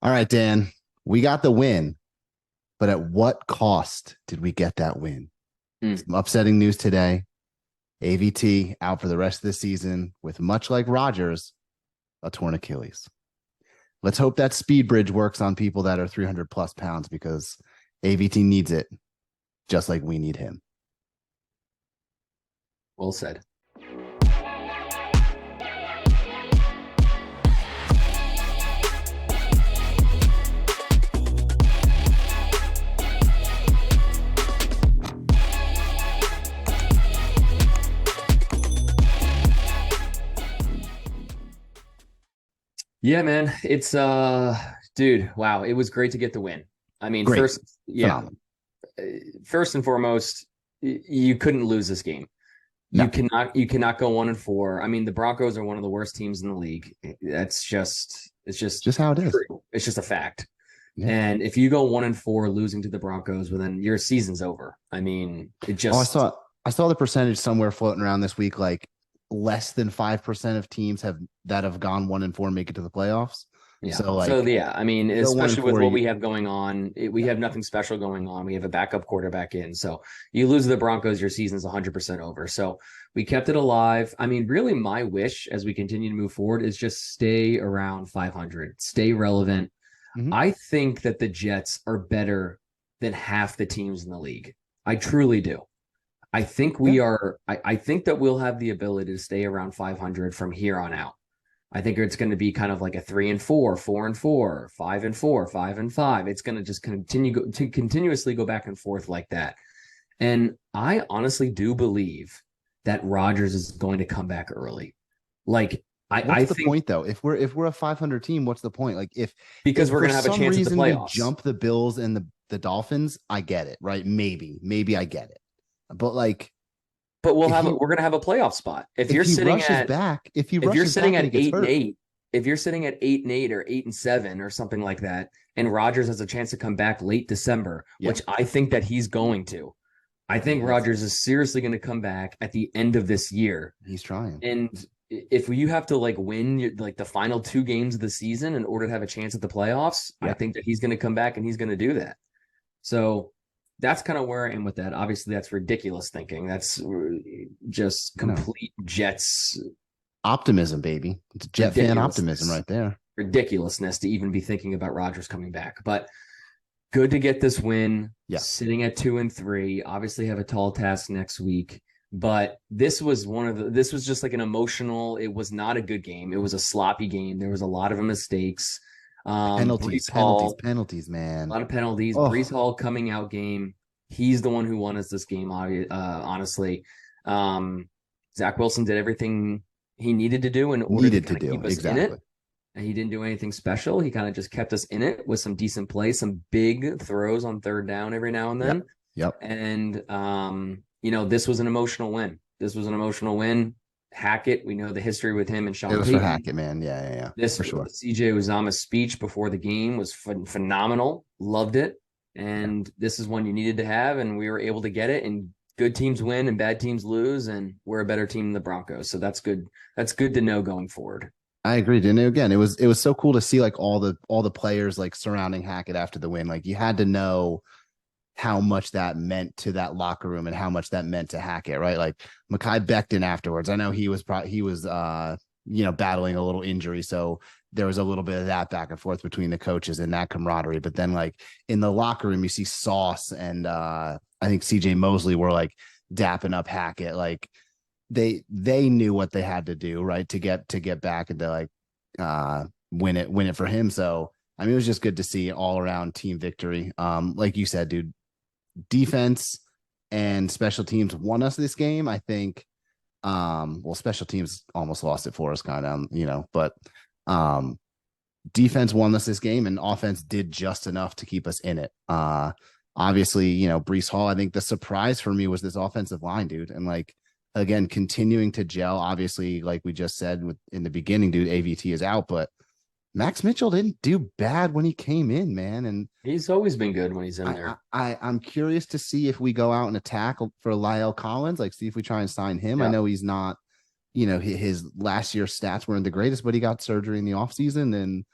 All right, Dan, we got the win, but at what cost did we get that win? Mm. Some upsetting news today. AVT out for the rest of the season with, much like Rodgers, a torn Achilles. Let's hope that speed bridge works on people that are 300 plus pounds because AVT needs it just like we need him. Well said. Yeah, man. It's dude, wow. It was great to get the win. I mean, Great. Phenomenal. uh, first and foremost, you couldn't lose this game. No, You cannot go 1-4. I mean, the Broncos are one of the worst teams in the league. It's just just how it is. true. It's just a fact. Yeah. And if you go 1-4 losing to the Broncos, well, then your season's over. I mean, it Oh, I just saw I saw the percentage somewhere floating around this week, like less than 5% of teams have gone 1-4 make it to the playoffs. Yeah. So So like yeah, I mean, you go one and especially with four, what you, we have going on, we yeah, have nothing special going on. We have a backup quarterback in. So you lose to the Broncos, your season's 100% over. So we kept it alive. I mean, really my wish as we continue to move forward is just stay around 500, stay relevant. mhm. I think that the Jets are better than half the teams in the league. I truly do. I think Yeah. we are I think that we'll have the ability to stay around 500 from here on out. I think it's going to be kind of like a 3-4, 4-4, 5-4, 5-5. It's going to just to continuously go back and forth like that. And I honestly do believe that Rodgers is going to come back early. Like I What's the think point though? If we're a 500 team, what's the point? Like if because we're for going to have a some chance at the reason we playoffs. jump the Bills and the Dolphins, I get it, right? Maybe I get it. But like But if he we're going to have a playoff spot. if he rushes back, if he If you're rushes sitting back and at he gets eight and hurt, eight, if you're sitting at 8-8 or 8-7 or something like that, and Rodgers has a chance to come back late December, yeah, which I think that he's going to. I think that's Rodgers is seriously going to come back at the end of this year. he's trying. And if you have to like win like the final two games of the season in order to have a chance at the playoffs, I Yeah, think that he's going to come back and he's going to do that. So that's kind of where I am with that. Obviously, that's ridiculous thinking. That's just I know. complete Jets Optimism, baby. It's Jet fan optimism ridiculousness right there. ridiculousness to even be thinking about Rodgers coming back. But good to get this win, Yeah. sitting at 2-3. Obviously, have a tall task next week. But this was just like an emotional, it was not a good game. It was a sloppy game. There was a lot of mistakes. Penalties, Brees penalties, Hall, penalties, a man. lot of penalties. Brees Oh, Hall coming out game. He's the one who won us this game, honestly. Zach Wilson did everything he needed to do in order to needed to kind of do. keep us in Exactly. it. And he didn't do anything special. He kind of just kept us in it with some decent plays, some big throws on third down every now and Yep. then. Yep. And this was an emotional win. This was an emotional win. Hackett, we know the history with him and It Sean was for Payton. Hackett, man. Yeah, yeah, yeah. This For sure. CJ Uzama's speech before the game was phenomenal. Loved it. Yeah. And this is one you needed to have, and we were able to get it. And good teams win and bad teams lose, and we're a better team than the Broncos. So that's good. That's good to know going forward. I agreed. And again, it was so cool to see like all the players like surrounding Hackett after the win. Like you had to know how much that meant to that locker room and how much that meant to Hackett, right? Like Mekhi Becton afterwards. I know he was battling a little injury, so there was a little bit of that back and forth between the coaches and that camaraderie. But then like in the locker room, you see Sauce and I think CJ Mosley were like dapping up Hackett. Like they knew what they had to do, right, to get back and to like win it for him. So I mean, it was just good to see all around team victory. Like you said, dude, defense and special teams won us this game. I think well, special teams almost lost it for us kind of, but um defense won us this game and offense did just enough to keep us in it. Obviously, Brees Hall, I think the surprise for me was this offensive line, dude. And like again, continuing to gel. Obviously, like we just said in the beginning, dude, AVT is out, but Max Mitchell didn't do bad when he came in, man. And He's always been good when he's in I, I, there. I'm curious to see if we go out and attack for Lyle Collins, like see if we try and sign him. I Yeah. know he's not, his last year stats weren't the greatest, but he got surgery in the offseason. And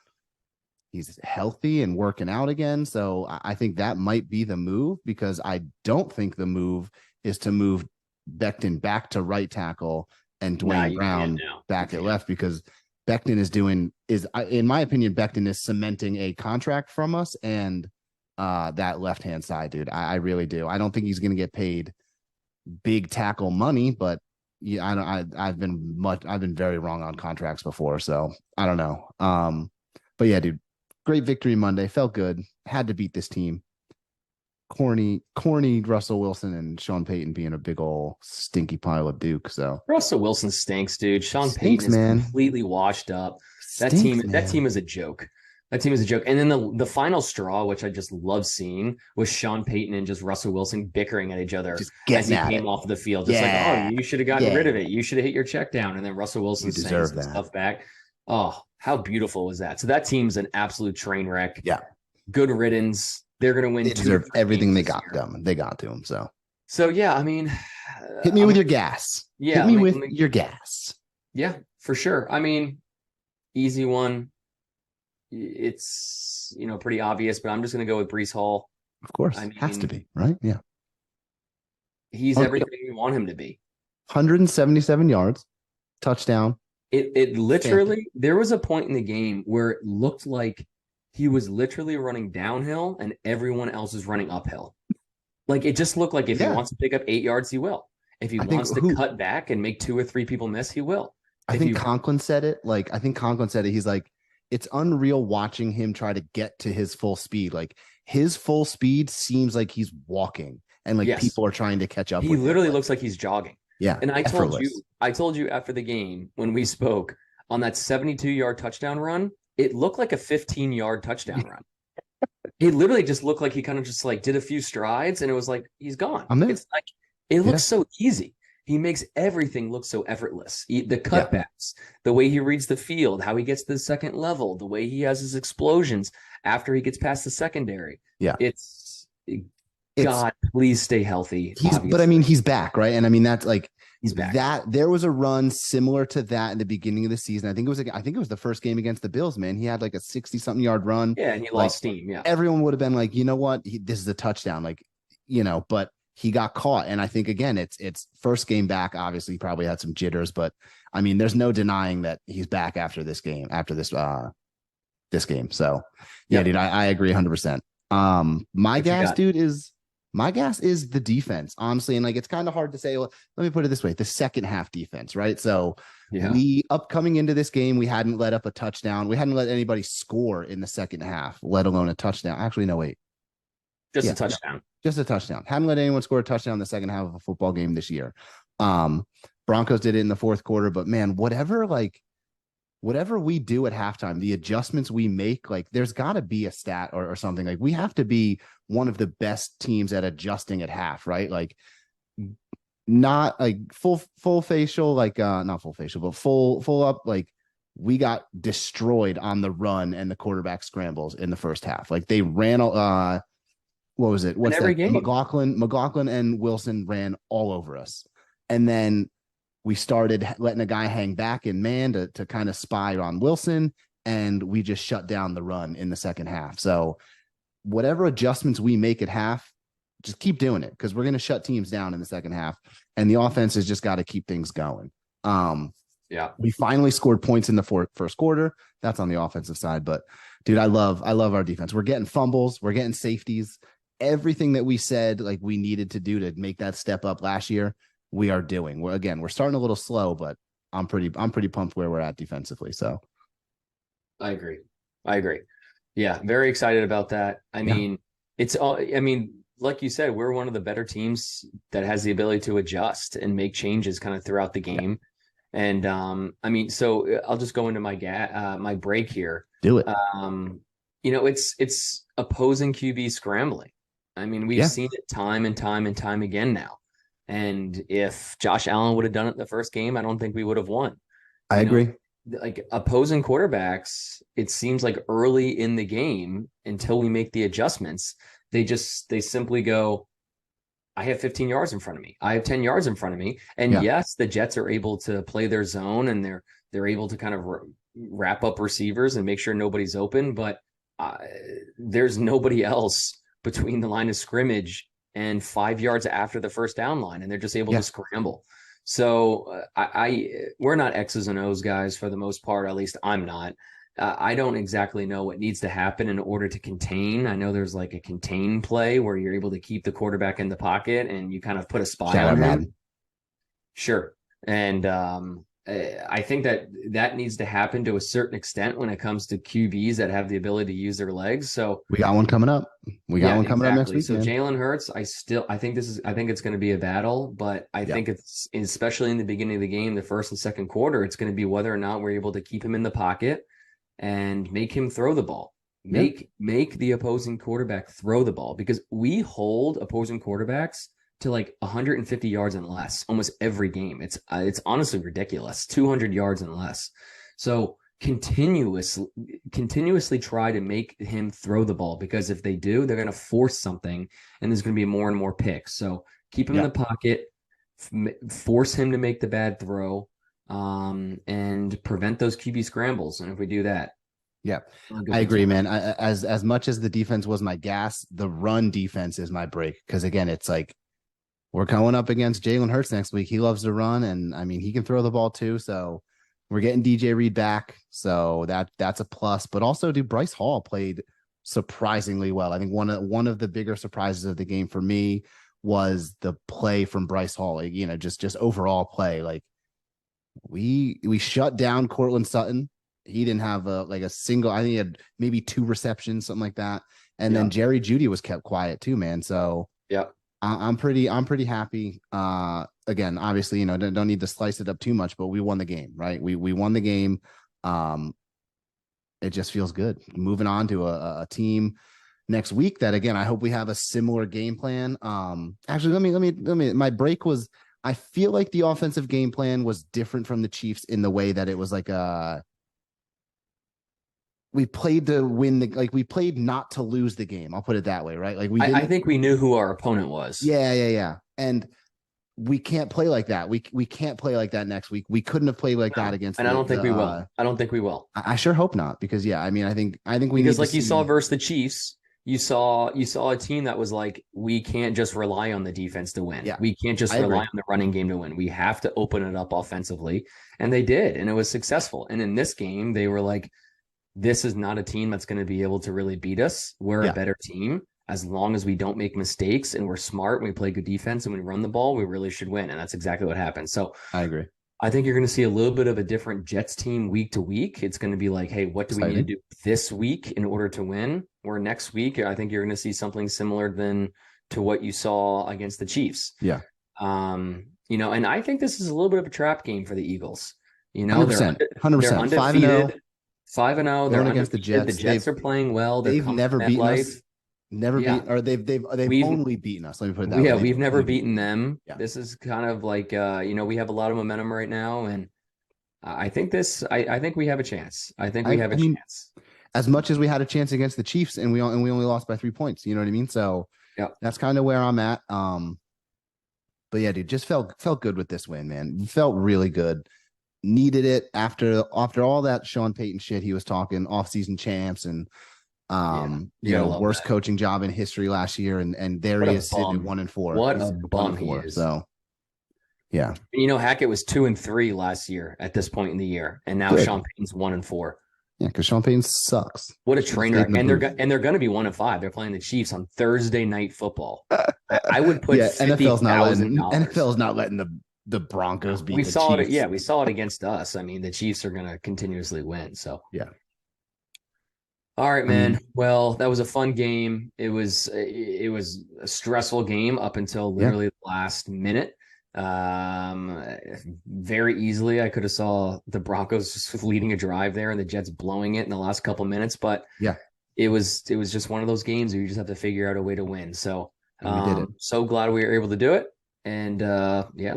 He's healthy and working out again. So I think that might be the move, because I don't think the move is to move Becton back to right tackle and Nah, Dwayne you can't Brown now. back You at can't. left, because Becton in my opinion, Becton is cementing a contract from us and that left hand side, dude. I really do. I don't think he's going to get paid big tackle money, but yeah, I've been very wrong on contracts before, so I don't know. But yeah, dude, great victory Monday. Felt good. Had to beat this team. Corny Russell Wilson and Sean Payton being a big old stinky pile of Duke. So Russell Wilson stinks, dude. Sean stinks, Payton is man. completely washed up. Stinks, That man. team is a joke. That team is a joke. And then the final straw, which I just love seeing, was Sean Payton and just Russell Wilson bickering at each other Just as getting he at came it. off the field. Just like, oh, Yeah. you should have gotten rid Yeah. of it. You should have hit your check down. And then Russell Wilson You saying deserve some that. stuff back. Oh, how beautiful was that? So that team's an absolute train wreck. Yeah. Good riddance. They're going to win They 2 deserve 3 everything games they this got year. them. They got to him. So So yeah, I mean, hit me I'm with your gas. Yeah, Hit me let with me- your gas. Yeah, for sure. I mean, easy one. It's pretty obvious, but I'm just going to go with Brees Hall. Of course. I Has to mean- be, right? Yeah. He's Unreal. everything you want him to be. 177 yards, touchdown. It literally, there was a point in the game where it looked like he was literally running downhill and everyone else is running uphill. Like it just looked like if he Yeah. wants to pick up 8 yards, he will. If he I think wants to cut back and make 2 or 3 people miss, he will. I If think he- Conklin said it. Like, I think Conklin said it. He's like, it's unreal watching him try to get to his full speed. Like, his full speed seems like he's walking, and like Yes. people are trying to catch up. He with him. literally Like, looks like he's jogging. yeah. And I effortless. told you after the game when we spoke on that 72-yard touchdown run, it looked like a 15-yard touchdown run. He literally just looked like he kind of just like did a few strides and it was like he's gone. I'm there. It's like it looks so easy. He makes everything look so effortless. The cutbacks, the way he reads the field, how he gets to the second level, the way he has his explosions after he gets past the secondary. Yeah. It's God, please stay healthy. But I obviously. mean, he's back, right? And I mean, that's like He's back. that. There was a run similar to that in the beginning of the season. I think it was the first game against the Bills. Man, he had like a 60-something yard run. Yeah, and he lost steam. Yeah. Everyone would have been like, you know what, this is a touchdown, like, but he got caught. And I think again, it's first game back. Obviously, he probably had some jitters, but I mean, there's no denying that he's back after this game, this game. So yeah, Yep. dude, I agree 100%. My gas is the defense, honestly. And like, it's kind of hard to say, well, let me put it this way, the second half defense, right? So Yeah. we coming into this game, we hadn't let up a touchdown. We hadn't let anybody score in the second half, let alone a touchdown. Actually, no, wait. Just Yeah. a touchdown. Just a touchdown. Hadn't let anyone score a touchdown in the second half of a football game this year. Broncos did it in the fourth quarter, but man, whatever we do at halftime, the adjustments we make, like there's got to be a stat or something. Like we have to be one of the best teams at adjusting at half, right? Like not like full facial, like not full facial, but full up. Like we got destroyed on the run and the quarterback scrambles in the first half. Like they ran what was it? What's every that? game. McLaughlin and Wilson ran all over us. And then we started letting a guy hang back in man to kind of spy on Wilson. And we just shut down the run in the second half. So whatever adjustments we make at half, just keep doing it, because we're going to shut teams down in the second half. And the offense has just got to keep things going. Yeah. We finally scored points in the first quarter. That's on the offensive side. But dude, I love our defense. We're getting fumbles. We're getting safeties. Everything that we said like we needed to do to make that step up last year, we are doing. We're starting a little slow, but I'm pretty pumped where we're at defensively. So I agree. Yeah, very excited about that. I mean, like you said, we're one of the better teams that has the ability to adjust and make changes kind of throughout the game. And so I'll just go into my break here. do it. It's opposing QB scrambling. I mean, we've seen it time and time and time again now. And if Josh Allen would have done it the first game, I don't think we would have won. I agree. Like opposing quarterbacks, it seems like early in the game, until we make the adjustments, they simply go, I have 15 yards in front of me. I have 10 yards in front of me. And yes, the Jets are able to play their zone and they're able to kind of wrap up receivers and make sure nobody's open. But there's nobody else between the line of scrimmage and 5 yards after the first down line, and they're just able Yeah. to scramble. So we're not X's and O's guys for the most part. At least I'm not. I don't exactly know what needs to happen in order to contain. I know there's like a contain play where you're able to keep the quarterback in the pocket and you kind of put a spy Shout out on him. Madden. Sure. And I think that needs to happen to a certain extent when it comes to QBs that have the ability to use their legs. So We got one coming up. We got one coming up next week. So Jalen Hurts, I think it's going to be a battle, but I think it's, especially in the beginning of the game, the first and second quarter, it's going to be whether or not we're able to keep him in the pocket and make him throw the ball. Make the opposing quarterback throw the ball, because we hold opposing quarterbacks to like 150 yards and less almost every game. It's honestly ridiculous. 200 yards and less. So continuously try to make him throw the ball, because if they do, they're going to force something and there's going to be more and more picks. So keep him in the pocket, force him to make the bad throw, and prevent those QB scrambles. And if we do that, I agree, man. As much as the defense was my gas, the run defense is my break. Because again, it's like we're going up against Jalen Hurts next week. He loves to run, and I mean he can throw the ball too. So we're getting DJ Reed back, so that's a plus. But also, dude, Bryce Hall played surprisingly well. I think one of the bigger surprises of the game for me was the play from Bryce Hall. Like, just overall play. Like we shut down Cortland Sutton. He didn't have a single. I think he had maybe 2 receptions, something like that. And then Jerry Jeudy was kept quiet too, man. So I'm pretty happy. Again, obviously, don't need to slice it up too much, but we won the game, right? We won the game. It just feels good. Moving on to a team next week that, again, I hope we have a similar game plan. Actually, let me. My break was, I feel like the offensive game plan was different from the Chiefs in the way that it was like we played to win we played not to lose the game. I'll put it that way, right? Like I think we knew who our opponent was. Yeah. And we can't play like that. We can't play like that next week. We couldn't have played like that against. And I don't think we will. I don't think we will. I sure hope not, because I think we because, like you saw versus the Chiefs, you saw a team that was like, we can't just rely on the defense to win. Yeah, we can't just rely on the running game to win. We have to open it up offensively, and they did, and it was successful. And in this game, they were like, this is not a team that's going to be able to really beat us. We're a better team. As long as we don't make mistakes and we're smart and we play good defense and we run the ball, we really should win. And that's exactly what happened. So I agree. I think you're going to see a little bit of a different Jets team week to week. It's going to be like, hey, what do we need to do this week in order to win? Or next week, I think you're going to see something similar to what you saw against the Chiefs. Yeah. And I think this is a little bit of a trap game for the Eagles. 100%. They're undefeated. 5-0. They're against the Jets. The Jets are playing well. They've never beaten us. They've only beaten us. Let me put it that way. Yeah, we've never beaten them. Yeah. This is kind of like we have a lot of momentum right now, and I think we have a chance. I think we have a chance. As much as we had a chance against the Chiefs, and we only lost by 3 points. You know what I mean? So that's kind of where I'm at. But yeah, dude, just felt good with this win, man. Felt really good. Needed it after all that Sean Payton shit he was talking, offseason champs and worst coaching job in history last year, and there he is sitting at 1-4. What a bum he is. So yeah. Hackett was 2-3 last year at this point in the year, and now Sean Payton's 1-4. Yeah, because Sean Payton sucks. What a trainer. And they're going to be 1-5. They're playing the Chiefs on Thursday Night Football. I would put NFL's not letting the Broncos beat the Chiefs. We saw it against us. I mean, the Chiefs are going to continuously win. So yeah. All right, man. Well, that was a fun game. It was a stressful game up until literally the last minute. Very easily, I could have saw the Broncos just leading a drive there and the Jets blowing it in the last couple minutes. But it was just one of those games where you just have to figure out a way to win. So we did it. So glad we were able to do it. And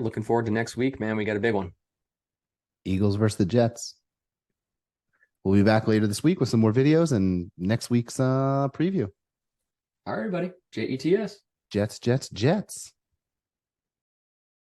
looking forward to next week, man. We got a big one. Eagles versus the Jets. We'll be back later this week with some more videos and next week's preview. All right, everybody. JETS. Jets.